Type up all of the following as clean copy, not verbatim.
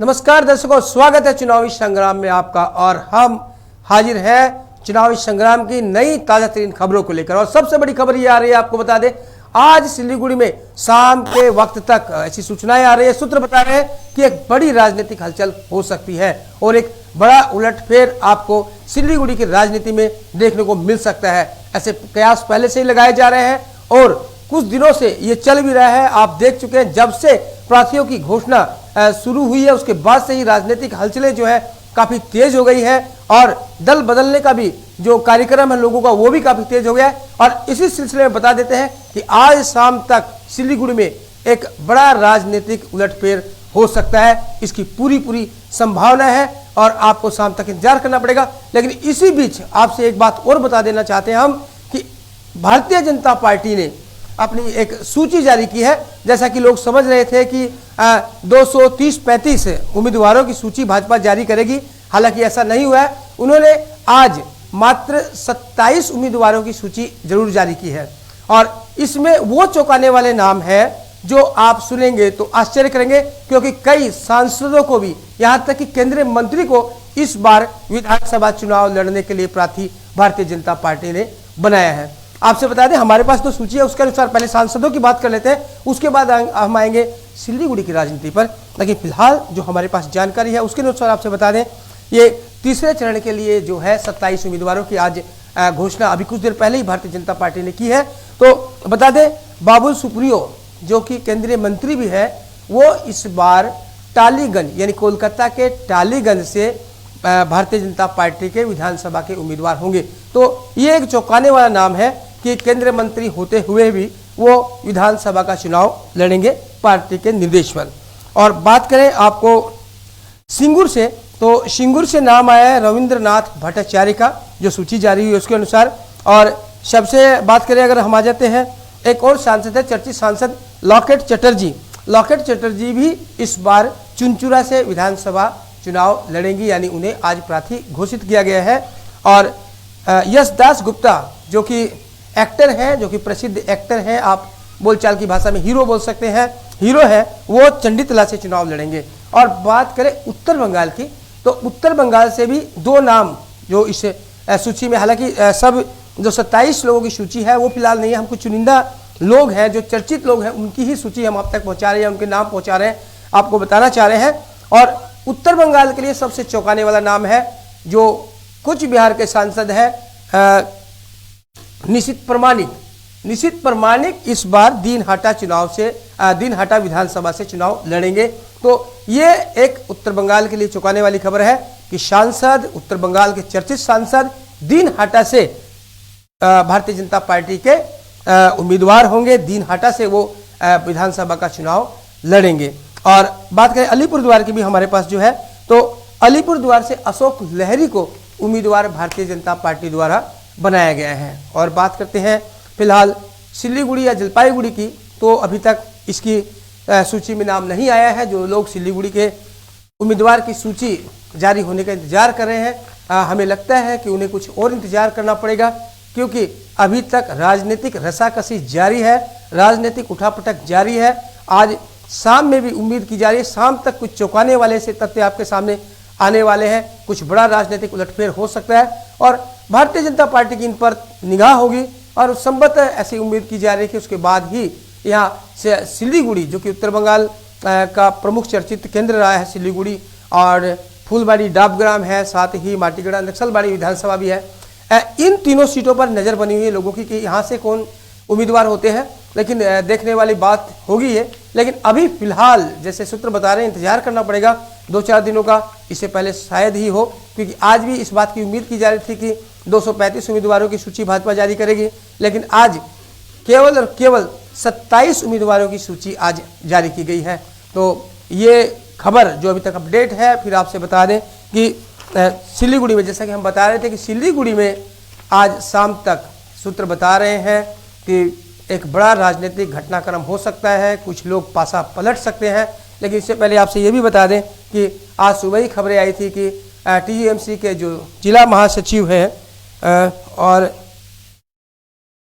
नमस्कार दर्शकों, स्वागत है चुनावी संग्राम में आपका। और हम हाजिर हैं चुनावी संग्राम की नई ताजा तरीन खबरों को लेकर। और सबसे बड़ी खबर ये आ रही है, आपको बता दें, आज सिलीगुड़ी में शाम के वक्त तक ऐसी सूचनाएं आ रही है, सूत्र बता रहे हैं कि एक बड़ी राजनीतिक हलचल हो सकती है और एक बड़ा उलटफेर आपको सिलीगुड़ी की राजनीति में देखने को मिल सकता है। ऐसे कयास पहले से ही लगाए जा रहे हैं और कुछ दिनों से ये चल भी रहा है। आप देख चुके हैं, जब से प्रार्थियों की घोषणा शुरू हुई है उसके बाद से ही राजनीतिक हलचलें जो है काफी तेज हो गई है और दल बदलने का भी जो कार्यक्रम है लोगों का वो भी काफी तेज हो गया है। और इसी सिलसिले में बता देते हैं कि आज शाम तक सिलीगुड़ी में एक बड़ा राजनीतिक उलटफेर हो सकता है, इसकी पूरी संभावना है और आपको शाम तक इंतजार करना पड़ेगा। लेकिन इसी बीच आपसे एक बात और बता देना चाहते हैं हम कि भारतीय जनता पार्टी ने अपनी एक सूची जारी की है। जैसा कि लोग समझ रहे थे कि 230-35 उम्मीदवारों की सूची भाजपा जारी करेगी, हालांकि ऐसा नहीं हुआ है। उन्होंने आज मात्र 27 उम्मीदवारों की सूची जरूर जारी की है और इसमें वो चौंकाने वाले नाम है जो आप सुनेंगे तो आश्चर्य करेंगे, क्योंकि कई सांसदों को भी, यहां तक कि केंद्रीय मंत्री को इस बार विधानसभा चुनाव लड़ने के लिए प्रार्थी भारतीय जनता पार्टी ने बनाया है। आपसे बता दें, हमारे पास तो सूची है, उसके अनुसार पहले सांसदों की बात कर लेते हैं, उसके बाद हम आएंगे सिलीगुड़ी की राजनीति पर। लेकिन फिलहाल जो हमारे पास जानकारी है उसके अनुसार आपसे बता दें, ये तीसरे चरण के लिए जो है 27 उम्मीदवारों की आज घोषणा अभी कुछ देर पहले ही भारतीय जनता पार्टी ने की है। तो बता दें, बाबुल सुप्रियो जो कि केंद्रीय मंत्री भी है, वो इस बार टालीगंज यानी कोलकाता के टालीगंज से भारतीय जनता पार्टी के विधानसभा के उम्मीदवार होंगे। तो ये एक चौंकाने वाला नाम है कि केंद्रीय मंत्री होते हुए भी वो विधानसभा का चुनाव लड़ेंगे पार्टी के निर्देश पर। और बात करें आपको सिंगूर से, तो सिंगूर से नाम आया है रविंद्रनाथ भट्टाचार्य का, जो सूची जारी हुई उसके अनुसार। और सबसे बात करें अगर हम आ जाते हैं, एक और सांसद है, चर्चित सांसद लॉकेट चटर्जी। लॉकेट चटर्जी भी इस बार चुनचुरा से विधानसभा चुनाव लड़ेंगी, यानी उन्हें आज प्रार्थी घोषित किया गया है। और यशदास गुप्ता जो कि एक्टर हैं, जो कि प्रसिद्ध एक्टर हैं, आप बोलचाल की भाषा में हीरो बोल सकते हैं, हीरो है, वो चंडीतला से चुनाव लड़ेंगे। और बात करें उत्तर बंगाल की, तो उत्तर बंगाल से भी दो नाम जो इस सूची में, हालांकि सब जो 27 लोगों की सूची है वो फिलहाल नहीं है, हम कुछ चुनिंदा लोग हैं जो चर्चित लोग हैं उनकी ही सूची हम आप तक पहुंचा रहे हैं, उनके नाम पहुंचा रहे हैं, आपको बताना चाह रहे हैं। और उत्तर बंगाल के लिए सबसे चौंकाने वाला नाम है जो कुछ बिहार के सांसद है निशित प्रमाणिक। निशित प्रमाणिक इस बार दिनहाटा विधानसभा से चुनाव लड़ेंगे। तो ये एक उत्तर बंगाल के लिए चौंकाने वाली खबर है कि सांसद, उत्तर बंगाल के चर्चित सांसद दिनहाटा से भारतीय जनता पार्टी के उम्मीदवार होंगे, दिनहाटा से वो विधानसभा का चुनाव लड़ेंगे। और बात करें अलीपुरद्वार की भी हमारे पास जो है, तो अलीपुरद्वार से अशोक लहरी को उम्मीदवार भारतीय जनता पार्टी द्वारा बनाया गया है। और बात करते हैं फिलहाल सिलीगुड़ी या जलपाईगुड़ी की, तो अभी तक इसकी सूची में नाम नहीं आया है। जो लोग सिलीगुड़ी के उम्मीदवार की सूची जारी होने का इंतजार कर रहे हैं, हमें लगता है कि उन्हें कुछ और इंतजार करना पड़ेगा, क्योंकि अभी तक राजनीतिक रसाकसी जारी है, राजनीतिक उठापटक जारी है। आज शाम में भी उम्मीद की जा रही है, शाम तक कुछ चौंकाने वाले से तथ्य आपके सामने आने वाले हैं, कुछ बड़ा राजनीतिक उलटफेर हो सकता है और भारतीय जनता पार्टी की इन पर निगाह होगी। और संभवतः ऐसी उम्मीद की जा रही है कि उसके बाद ही यहाँ से सिलीगुड़ी, जो कि उत्तर बंगाल का प्रमुख चर्चित केंद्र रहा है सिलीगुड़ी, और फूलबाड़ी डाबग्राम है, साथ ही माटीगढ़ नक्सलबाड़ी विधानसभा भी है, इन तीनों सीटों पर नजर बनी हुई है लोगों की कि यहाँ से कौन उम्मीदवार होते हैं। लेकिन देखने वाली बात होगी है। लेकिन अभी फिलहाल जैसे सूत्र बता रहे हैं, इंतजार करना पड़ेगा 2-4 दिनों का, इससे पहले शायद ही हो, क्योंकि आज भी इस बात की उम्मीद की जा रही थी कि 235 उम्मीदवारों की सूची भाजपा जारी करेगी, लेकिन आज केवल और केवल 27 उम्मीदवारों की सूची आज जारी की गई है। तो ये खबर जो अभी तक अपडेट है, फिर आपसे बता दें कि सिलीगुड़ी में, जैसा कि हम बता रहे थे कि सिलीगुड़ी में आज शाम तक सूत्र बता रहे हैं कि एक बड़ा राजनीतिक घटनाक्रम हो सकता है, कुछ लोग पासा पलट सकते हैं। लेकिन इससे पहले आपसे ये भी बता दें कि आज सुबह ही खबरें आई थी कि टीएमसी के जो जिला महासचिव हैं और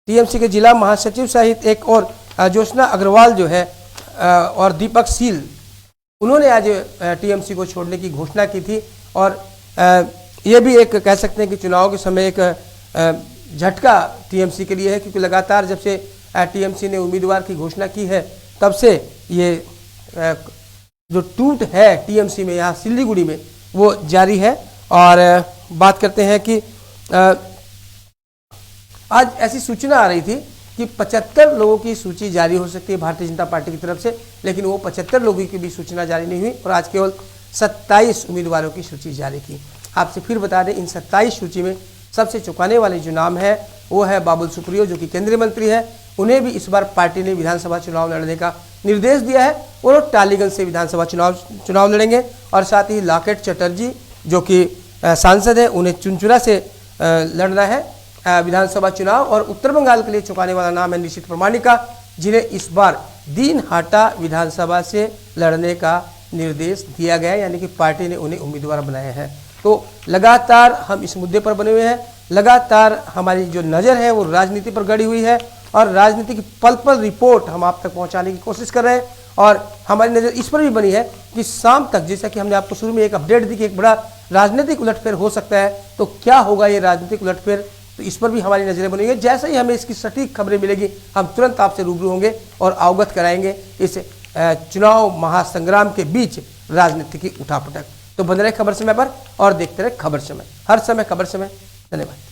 टीएमसी के जिला महासचिव सहित एक और ज्योत्सना अग्रवाल जो है और दीपक सील उन्होंने आज टीएमसी को छोड़ने की घोषणा की थी। और ये भी एक कह सकते हैं कि चुनाव के समय एक झटका टीएमसी के लिए है, क्योंकि लगातार जब से टीएमसी ने उम्मीदवार की घोषणा की है तब से ये जो टूट है टीएमसी में यहाँ सिल्लीगुड़ी में वो जारी है। और बात करते हैं कि आज ऐसी सूचना आ रही थी कि 75 लोगों की सूची जारी हो सकती है भारतीय जनता पार्टी की तरफ से, लेकिन वो 75 लोगों की भी सूचना जारी नहीं हुई और आज केवल 27 उम्मीदवारों की सूची जारी की। आपसे फिर बता दें, इन 27 सूची में सबसे चौंकाने वाले जो नाम है वो है बाबुल सुप्रियो, जो कि केंद्रीय मंत्री है। उन्हें भी इस बार पार्टी ने विधानसभा चुनाव लड़ने का निर्देश दिया है। वो लोग टालीगंज से विधानसभा चुनाव लड़ेंगे। और साथ ही लॉकेट चटर्जी जो कि सांसद है, उन्हें चुनचुरा से लड़ना है विधानसभा चुनाव। और उत्तर बंगाल के लिए चौंकाने वाला नाम है निशित प्रमाणिका, जिन्हें इस बार दीनहाटा विधानसभा से लड़ने का निर्देश दिया गया है, यानी कि पार्टी ने उन्हें उम्मीदवार बनाया है। तो लगातार हम इस मुद्दे पर बने हुए हैं, लगातार हमारी जो नज़र है वो राजनीति पर गड़ी हुई है और राजनीति की पल पल रिपोर्ट हम आप तक पहुंचाने की कोशिश कर रहे हैं। और हमारी नज़र इस पर भी बनी है कि शाम तक, जैसा कि हमने आपको शुरू में एक अपडेट दी कि एक बड़ा राजनीतिक उलटफेर हो सकता है, तो क्या होगा ये राजनीतिक उलटफेर, तो इस पर भी हमारी नज़रें बनी है। जैसे ही हमें इसकी सटीक खबरें मिलेगी हम तुरंत आपसे रूबरू होंगे और अवगत कराएंगे इस चुनाव महासंग्राम के बीच राजनीति की उठापटक। तो बने रहे खबर समय पर और देखते रहे खबर समय, हर समय खबर समय। धन्यवाद।